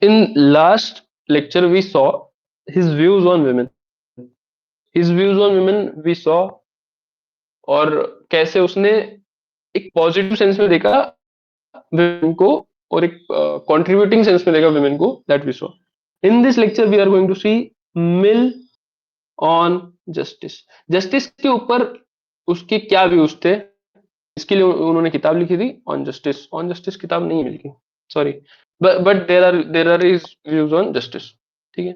In last lecture, we saw his views on women. His views on women we saw, और कैसे उसने एक positive sense में देखा women को, और एक contributing सेंस में देखा women को, that we saw. In this lecture, we are going to see Mill on justice. Justice के ऊपर उसके क्या व्यूज थे, इसके लिए उन्होंने किताब लिखी थी ऑन जस्टिस. ऑन जस्टिस किताब नहीं मिल गई, sorry, but there are is views on justice. ठीक है.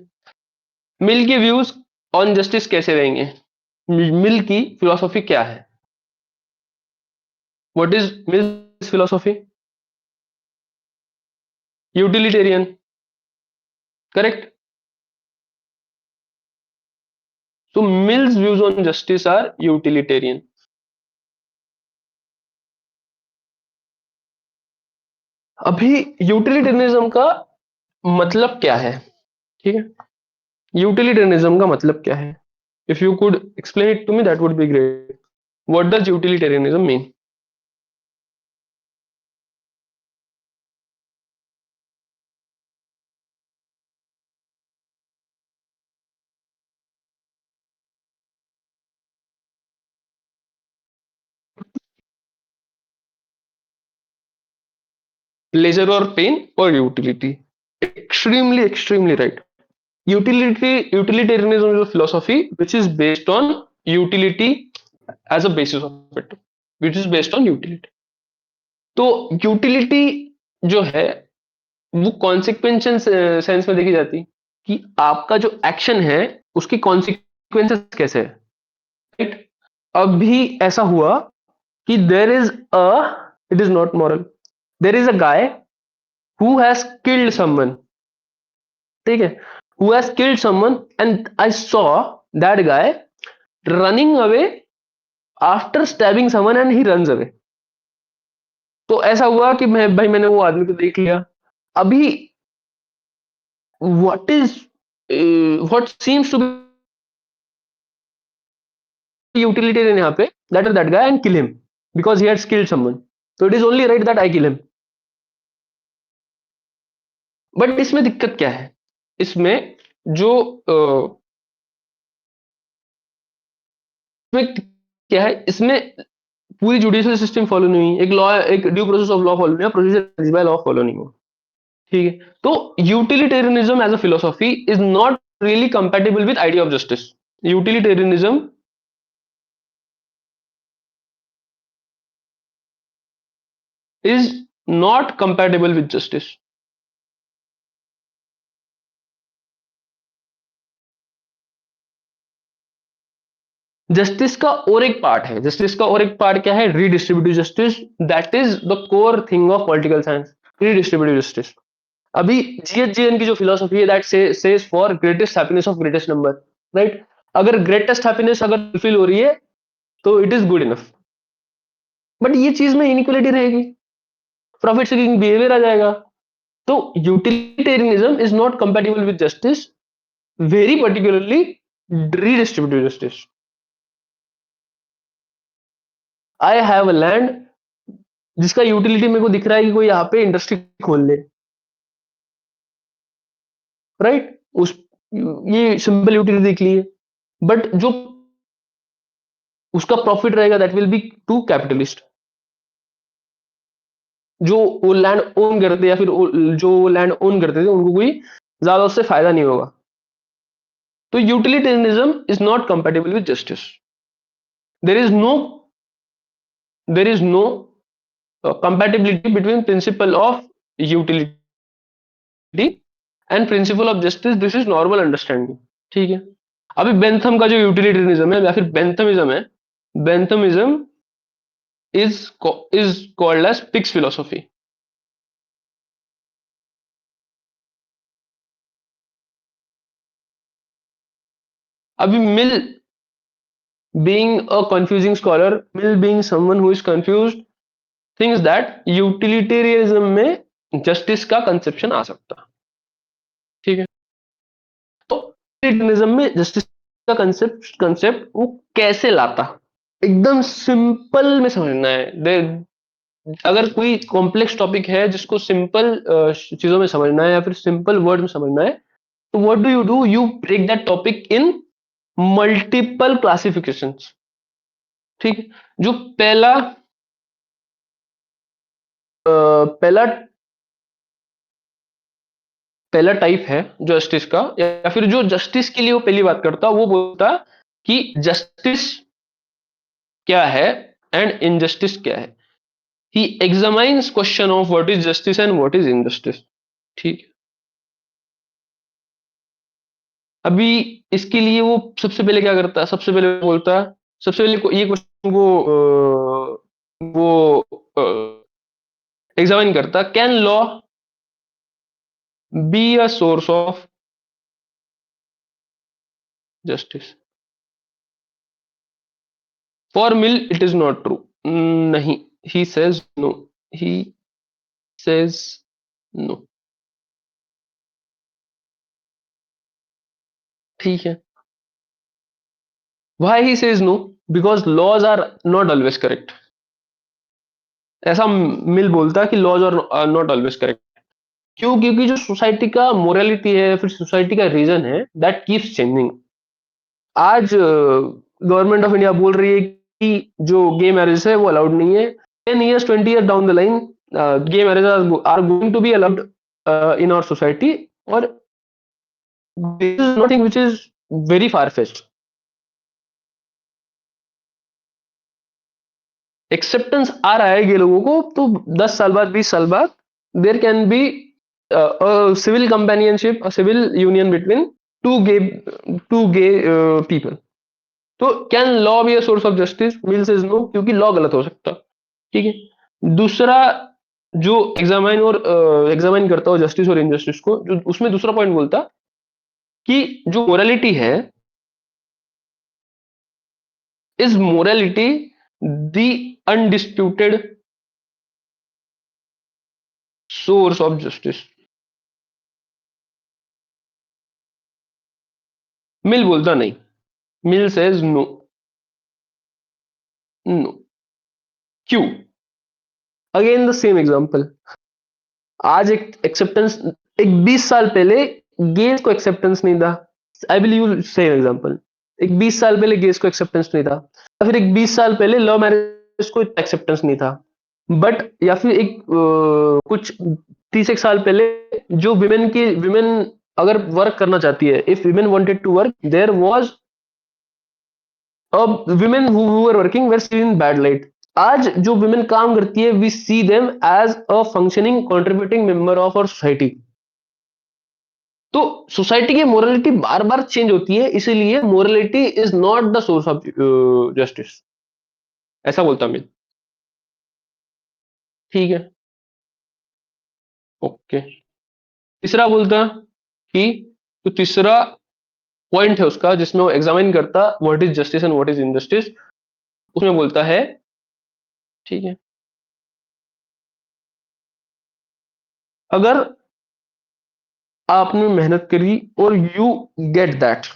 मिल के व्यूज ऑन जस्टिस कैसे रहेंगे, मिल की फिलोसॉफी क्या है, what is Mill's philosophy? Utilitarian, correct. So Mill's views on justice are utilitarian. अभी यूटिलिटेरियनिज्म का मतलब क्या है? ठीक है. यूटिलिटेरियनिज्म का मतलब क्या है? If you could explain it to me, that would be great. What does utilitarianism mean? Pleasure और पेन और utility. Extremely extremely right. Utilitarianism is a philosophy which is based on utility as a basis of it, which is based on utility. तो utility जो है वो कॉन्सिक्वेंशन sense में देखी जाती, कि आपका जो एक्शन है उसकी कॉन्सिक्वेंसेस कैसे है, राइट. अभी ऐसा हुआ कि there is a, it is not moral, there is a guy who has killed someone. ठीक है. Who has killed someone and I saw that guy running away after stabbing someone and he runs away. तो ऐसा हुआ कि मैंने वो आदमी को देख लिया. अभी what is what seems to be utilitarian यहाँ पे, that guy and kill him because he had killed someone. तो it is only right that I kill him. But इसमें दिक्कत क्या है? इसमें जो इसमें क्या है, इसमें पूरी जुडिशियल सिस्टम फॉलो नहीं हुई, एक लॉ, एक due process of law follow नहीं हुआ, प्रोसीजर बाय लॉ फॉलो नहीं हुआ. ठीक है. तो utilitarianism as a philosophy is not really compatible with idea of justice. Utilitarianism is not compatible with justice. Justice का और एक पार्ट है, जस्टिस का और एक पार्ट क्या है? Redistributive justice. That is the core thing of political science, redistributive justice. अभी जीएचजीएन की जो फिलोसॉफी है, that says for greatest happiness of greatest number, right. अगर ग्रेटेस्ट हैप्पीनेस अगर फुलफिल हो रही है तो it is good enough. But ये चीज में इनइक्वालिटी रहेगी, प्रॉफिट सीकिंग बिहेवियर आ जाएगा. तो utilitarianism is not compatible with justice, very particularly redistributive justice. I have a land जिसका यूटिलिटी मेरे को दिख रहा है कि कोई यहाँ पे इंडस्ट्री खोल ले, राइट. उस ये सिंपल यूटिलिटी दिख ली है. बट जो उसका प्रॉफिट रहेगा that will be to capitalist, जो वो लैंड ओन करते या फिर जो लैंड ओन करते थे उनको कोई ज्यादा उससे फायदा नहीं होगा. तो utilitarianism is not compatible with justice. There is no there is no compatibility between principle of utility and principle of justice. This is normal understanding. ठीक है. अभी बेंथम का जो यूटिलिटेरियनिज्म है या फिर बेंथमिज्म है, Benthamism is is called as pigs philosophy. अभी Mill being a confusing scholar, Mill being someone who is confused, thinks that utilitarianism में जस्टिस का कंसेप्शन आ सकता. ठीक है. तो यूटिलिटेरियनिज्म में जस्टिस का कंसेप्ट कंसेप्ट वो कैसे लाता, एकदम सिंपल में समझना है. अगर कोई कॉम्प्लेक्स टॉपिक है जिसको सिंपल चीजों में समझना है या फिर सिंपल वर्ड में समझना है, तो what do, you break that topic in multiple classifications. ठीक है। जो पहला पहला टाइप है जस्टिस का, या फिर जो जस्टिस के लिए वो पहली बात करता, वो बोलता कि जस्टिस क्या है एंड इनजस्टिस क्या है। He examines question of what is justice and what is injustice. ठीक है। अभी इसके लिए वो सबसे पहले क्या करता है, सबसे पहले बोलता है, सबसे पहले ये क्वेश्चन वो एग्जामिन करता, can law be a source of justice. For Mill it is not true. नहीं, he says no, he says no. ठीक है। Why he says no? Because laws are not always correct. ऐसा Mill बोलता है कि laws are not always correct. क्यों? क्योंकि जो सोसाइटी का मोरालिटी है, फिर सोसाइटी का रीजन है, दैट कीप्स चेंजिंग। आज गवर्नमेंट ऑफ इंडिया बोल रही है कि जो गे मैरिज है वो अलाउड नहीं है। 10 years 20 years down the line gay marriage are going to be allowed in our society. और this is nothing which is very far fest. Acceptance आ रहा है गे लोगों को, तो 10 साल बाद, 20 साल बाद, there can be civil companionship, civil union between two gay people. तो can law be a source of justice? Mill says no, क्योंकि लॉ गलत हो सकता। ठीक है। दूसरा जो एग्जामाइन करता हो जस्टिस और इनजस्टिस को, जो उसमें दूसरा पॉइंट बोलता कि जो मोरालिटी है, is morality the undisputed source of justice. Mill बोलता नहीं। Mill says no, no. क्यों? Again the same example. आज एक एक्सेप्टेंस, एक 20 साल पहले गेज को एक्सेप्टेंस नहीं था। I will use same example. एक 20 साल पहले गेज को एक्सेप्टेंस नहीं था, या फिर एक 20 साल पहले लव मैरिज को एक्सेप्टेंस नहीं था। बट या फिर एक कुछ 30 एक साल पहले जो विमेन अगर वर्क करना चाहती है, if women wanted to work, there was women who were working were seen in bad light. आज जो women काम करती है, we see them as a functioning contributing member of our society. तो सोसाइटी की मोरालिटी बार बार चेंज होती है, इसीलिए morality is not the source of justice. ऐसा बोलता मैं। ठीक है। ओके। तीसरा बोलता कि, तो तीसरा पॉइंट है उसका जिसमें वो एग्जामिन करता what is justice and what is injustice. उसमें बोलता है, ठीक है, अगर आपने मेहनत करी और you get that,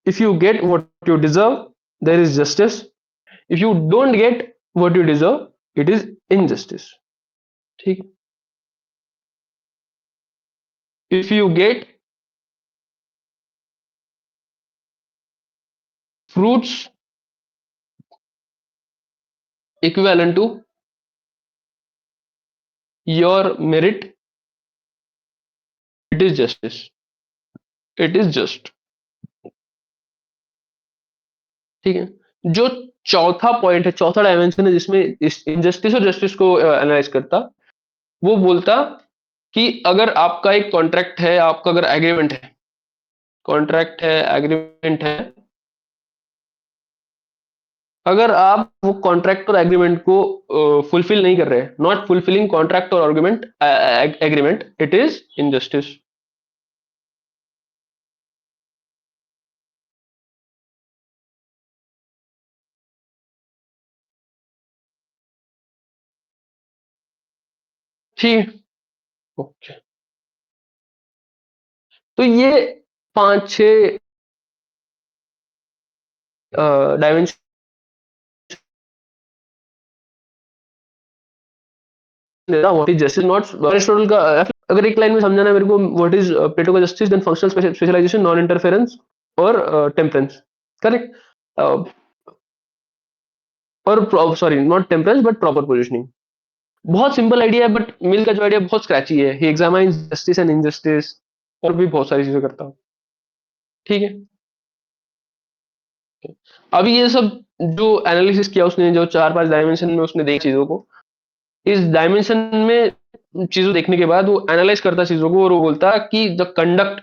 if you get what you deserve, there is justice. If you don't get what you deserve, it is injustice. ठीक। If you get fruits equivalent to your merit, it is justice, it is just. ठीक है। जो चौथा point है, चौथा dimension है जिसमें injustice और जस्टिस को एनालाइज करता, वो बोलता कि अगर आपका एक कॉन्ट्रैक्ट है, आपका अगर एग्रीमेंट है, कॉन्ट्रैक्ट है, एग्रीमेंट है, अगर आप वो कॉन्ट्रैक्ट और एग्रीमेंट को फुलफिल नहीं कर रहे, नॉट फुलफिलिंग कॉन्ट्रैक्ट और argument agreement, it is injustice. ठीक। ओके। तो ये 5 6 डायमेंशन दे रहा what is justice not Aristotle का अगर एक लाइन में समझाना है मेरे को व्हाट इज प्लेटो का justice then functional specialization non interference और टेम्परेंस करेक्ट और sorry not temperance but proper positioning बहुत सिंपल आइडिया है बट मिल का जो आइडिया बहुत स्क्रैची है he examines justice and injustice और भी बहुत सारी चीजें करता हूँ ठीक है अभी ये सब जो एनालिसिस किया उसने जो 4-5 डायमेंशन में उसने देखी चीजों को इस डायमेंशन में चीजों देखने के बाद वो एनालाइज करता चीजों को और वो बोलता कि the conduct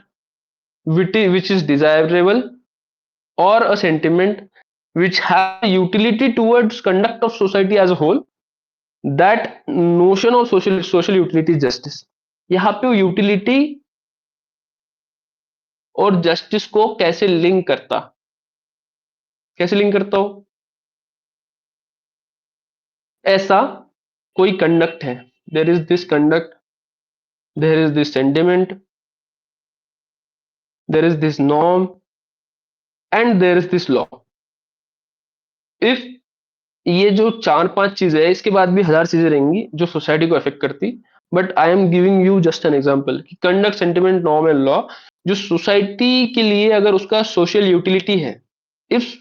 which is desirable or a sentiment which has utility towards conduct of society as a whole that notion of social utility is justice यहाँ पे यूटिलिटी और जस्टिस को कैसे लिंक करता हो ऐसा कोई कंडक्ट है there is this conduct there is this sentiment there is this norm and there is this law if ये जो 4-5 चीजें है इसके बाद भी हजार चीजें रहेंगी जो सोसाइटी को अफेक्ट करती but I am giving you just an example कि conduct sentiment norm and law जो सोसाइटी के लिए अगर उसका सोशल यूटिलिटी है if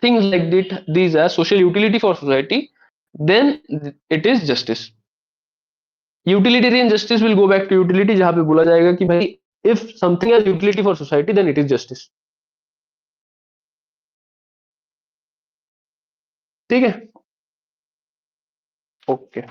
things like that these are social utility for society then it is justice utilitarian justice will go back to utility जहां पे बोला जाएगा कि भाई if something has utility for society then it is justice ठीक है okay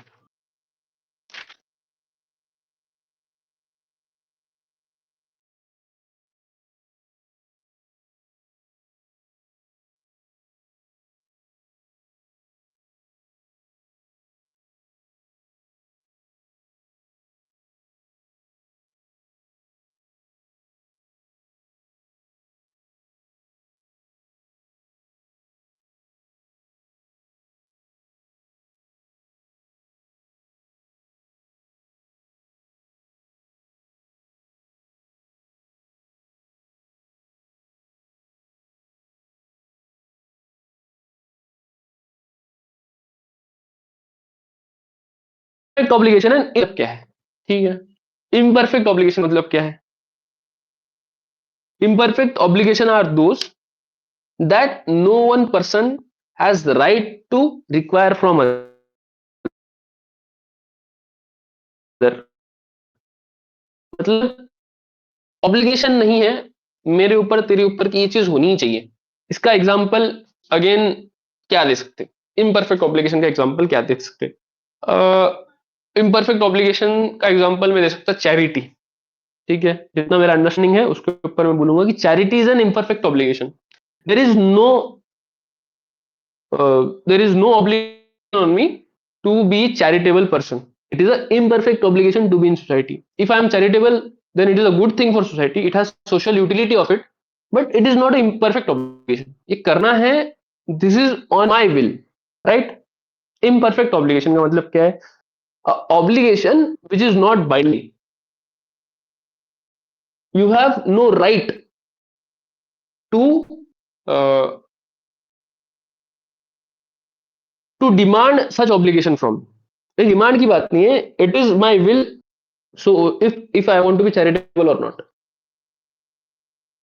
obligation है मतलब क्या है ठीक है इम्परफेक्ट ऑब्लिगेशन मतलब क्या है imperfect obligation are those that no one person has the right to require from other मतलब ऑब्लिगेशन नहीं है मेरे ऊपर तेरे ऊपर की ये चीज होनी ही चाहिए इसका एग्जांपल अगेन क्या दे सकते इम्परफेक्ट ऑब्लिगेशन का एग्जांपल क्या दे सकते इम्परफेक्ट ऑब्लिगेशन का एग्जांपल मैं दे सकता चैरिटी ठीक है जितना मेरा अंडरस्टैंडिंग है उसके ऊपर मैं बोलूंगा कि charity is an imperfect obligation there is no there is no obligation on me to be charitable person it is an imperfect obligation to be in society if I am charitable then it is a good thing for society it has social utility of it but it is not an imperfect obligation ये करना है this is on my will right imperfect obligation का मतलब क्या है obligation which is not binding you have no right to uh, to demand such obligation from ये demand की बात नहीं है it is my will so if I want to be charitable और नॉट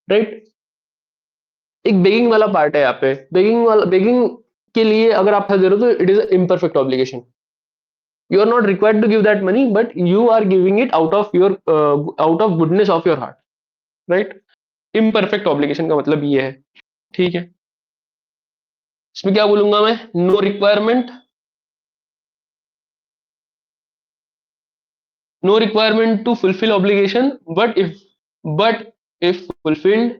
राइट एक बेगिंग वाला part है यहाँ पे बेगिंग के लिए अगर आप फंस दे रहे हो तो it is imperfect obligation you are not required to give that money but you are giving it out of goodness of your heart right imperfect obligation का मतलब ये है ठीक है इसमें क्या बोलूंगा मैं no requirement to fulfil obligation but if fulfilled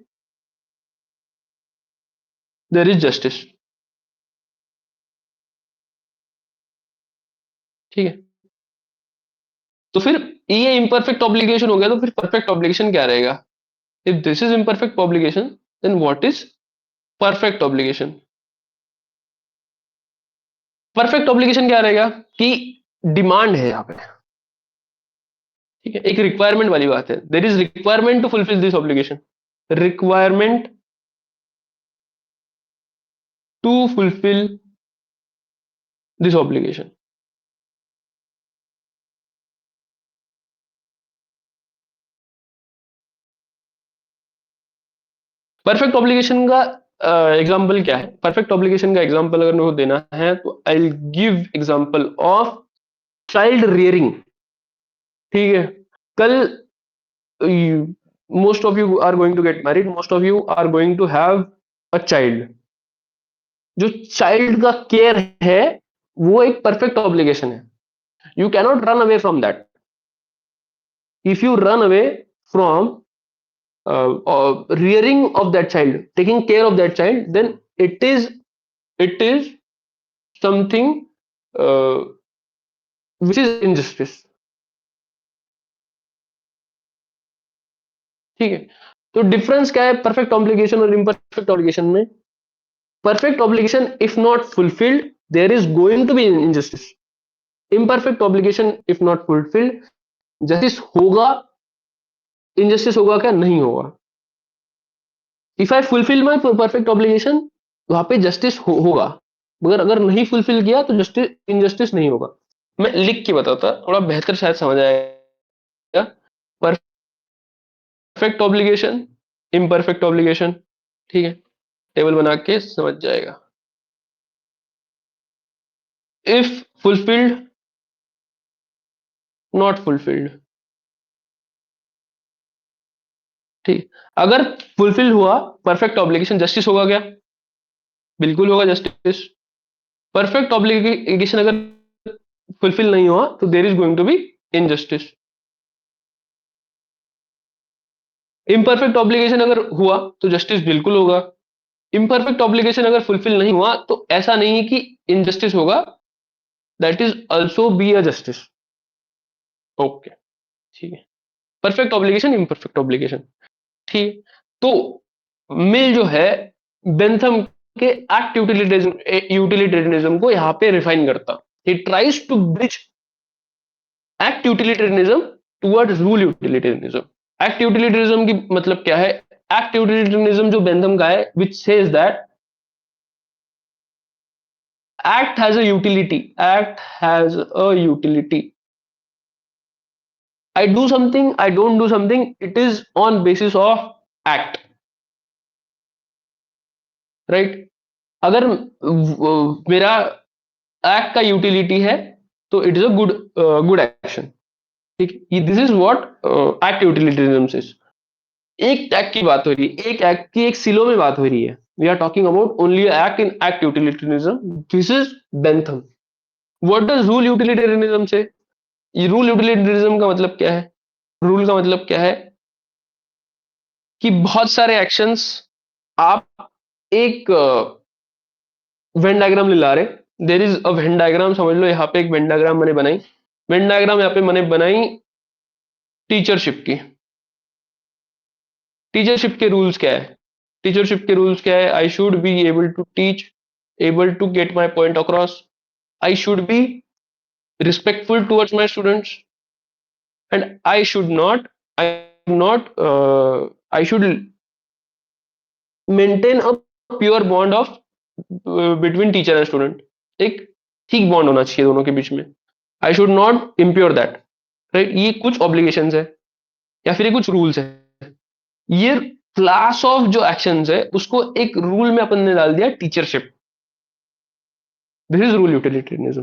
there is justice ठीक है तो फिर ये इम्परफेक्ट ऑब्लिगेशन हो गया तो फिर परफेक्ट ऑब्लिगेशन क्या रहेगा if this is imperfect obligation then what is perfect obligation perfect obligation क्या रहेगा कि डिमांड है यहाँ पे ठीक है एक रिक्वायरमेंट वाली बात है there is requirement to fulfil this obligation requirement to fulfil this obligation perfect obligation का एग्जाम्पल क्या है? परफेक्ट ऑब्लिगेशन का एग्जाम्पल अगर मेरे को देना है तो I will give example of child rearing. ठीक है, कल most of you are going to get married, most of you are going to have a child. जो चाइल्ड का केयर है वो एक परफेक्ट ऑब्लिगेशन है। You cannot run away from that. If you run away from rearing of that child, taking care of that child, then it is something uh, which is injustice. ठीक है, तो difference क्या है perfect obligation और imperfect obligation में? Perfect obligation if not fulfilled there is going to be injustice. Imperfect obligation if not fulfilled justice होगा, injustice होगा क्या? नहीं होगा। If I fulfil my perfect obligation वहां पे जस्टिस होगा, मगर अगर नहीं फुलफिल किया तो जस्टिस इनजस्टिस नहीं होगा। मैं लिख के बताता थोड़ा बेहतर शायद समझ आएगा। परफेक्ट ऑब्लिगेशन, इम्परफेक्ट ऑब्लिगेशन, ठीक है, टेबल बना के समझ जाएगा। If fulfilled, not fulfilled. ठीक, अगर फुलफिल हुआ परफेक्ट ऑब्लिगेशन, जस्टिस होगा क्या? बिल्कुल होगा जस्टिस। परफेक्ट ऑब्लिगेशन अगर फुलफिल नहीं हुआ तो there is going to be injustice. Imperfect obligation अगर हुआ तो जस्टिस बिल्कुल होगा। इम्परफेक्ट ऑब्लिगेशन अगर फुलफिल नहीं हुआ तो ऐसा नहीं है कि इनजस्टिस होगा, that is also be a justice. Okay, ठीक है, परफेक्ट ऑब्लिगेशन, इम्परफेक्ट ऑब्लिगेशन। ठीक, तो मिल जो है बेंथम के एक्ट यूटिलिटेरियनिज्म को यहाँ पे रिफाइन करता। He tries to bridge act utilitarianism towards rule utilitarianism. Act utilitarianism की मतलब क्या है? एक्ट यूटिलिटेरियनिज्म जो बेंथम का है which says that act has a utility, act has a utility। I do something, I don't do something, it is on basis of act, right? अगर मेरा act का यूटिलिटी है तो it is a good action. ठीक, this is what act utilitarianism is. एक act की बात हो रही है, एक एक्ट की एक सिलो में बात हो रही है। We are talking about only act in act utilitarianism, this is Bentham. What does rule utilitarianism से? ये रूल यूटिलिटेरिज्म का मतलब क्या है? रूल का मतलब क्या है कि बहुत सारे एक्शंस आप एक वेन डायग्राम ले ला रहे। There is a Venn diagram, समझ लो यहाँ पे एक वेन डायग्राम मैंने बनाई। वेन डायग्राम यहाँ पे मैंने बनाई टीचरशिप की। टीचरशिप के रूल्स क्या है? टीचरशिप के रूल्स क्या है? I should be able to teach, able to get my point across, I should be respectful towards my students, and I should not I should maintain a pure bond of between teacher and student. एक ठीक bond होना चाहिए दोनों के बीच में। I should not impure that, right? ये कुछ ऑब्लिगेशंस है या फिर ये कुछ रूल्स है। ये क्लास ऑफ जो एक्शंस है उसको एक रूल में अपन ने डाल दिया teachership. This is rule utilitarianism,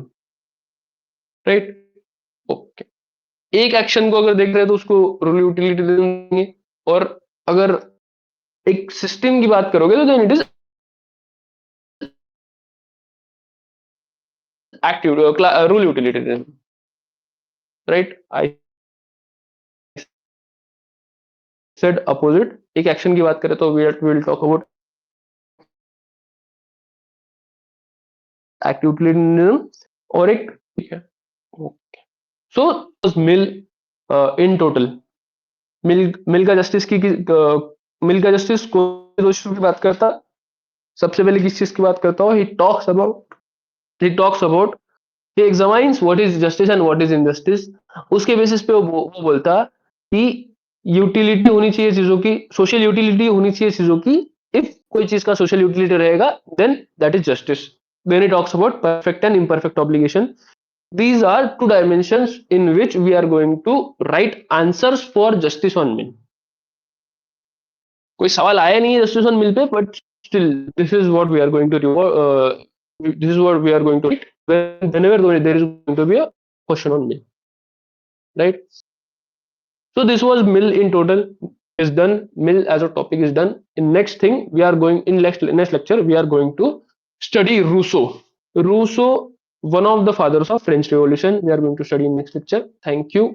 right? Okay, एक एक्शन को अगर देख रहे हैं तो उसको रूल यूटिलिटेरियनिज्म। और अगर एक सिस्टम की बात करोगे तो then it is active rule utilitarianism, right? I said opposite. एक एक्शन की बात करें तो we will talk about active utilitarianism. और एक, ठीक है, सो मिल इन टोटल, मिल का जस्टिस मिल का जस्टिस को दो इश्यू की बात करता। सबसे पहले किस चीज की बात करता हूँ? He talks about he examines what is justice and what is injustice. उसके बेसिस पे वो बोलता कि यूटिलिटी होनी चाहिए चीजों की, सोशल यूटिलिटी होनी चाहिए चीजों की। इफ कोई चीज का सोशल यूटिलिटी रहेगा then that is justice. Then he talks about perfect and imperfect obligation. These are two dimensions in which we are going to write answers for justice on men. कोई सवाल आया नहीं है justice on Mill पे, but still this is what we are going to do, this is what we are going to whenever there is going to be a question on mill, right? So this was mill in total is done. Mill as a topic is done. In next thing we are going in next lecture we are going to study Rousseau. Rousseau, one of the fathers of French Revolution. We are going to study in next lecture. Thank you.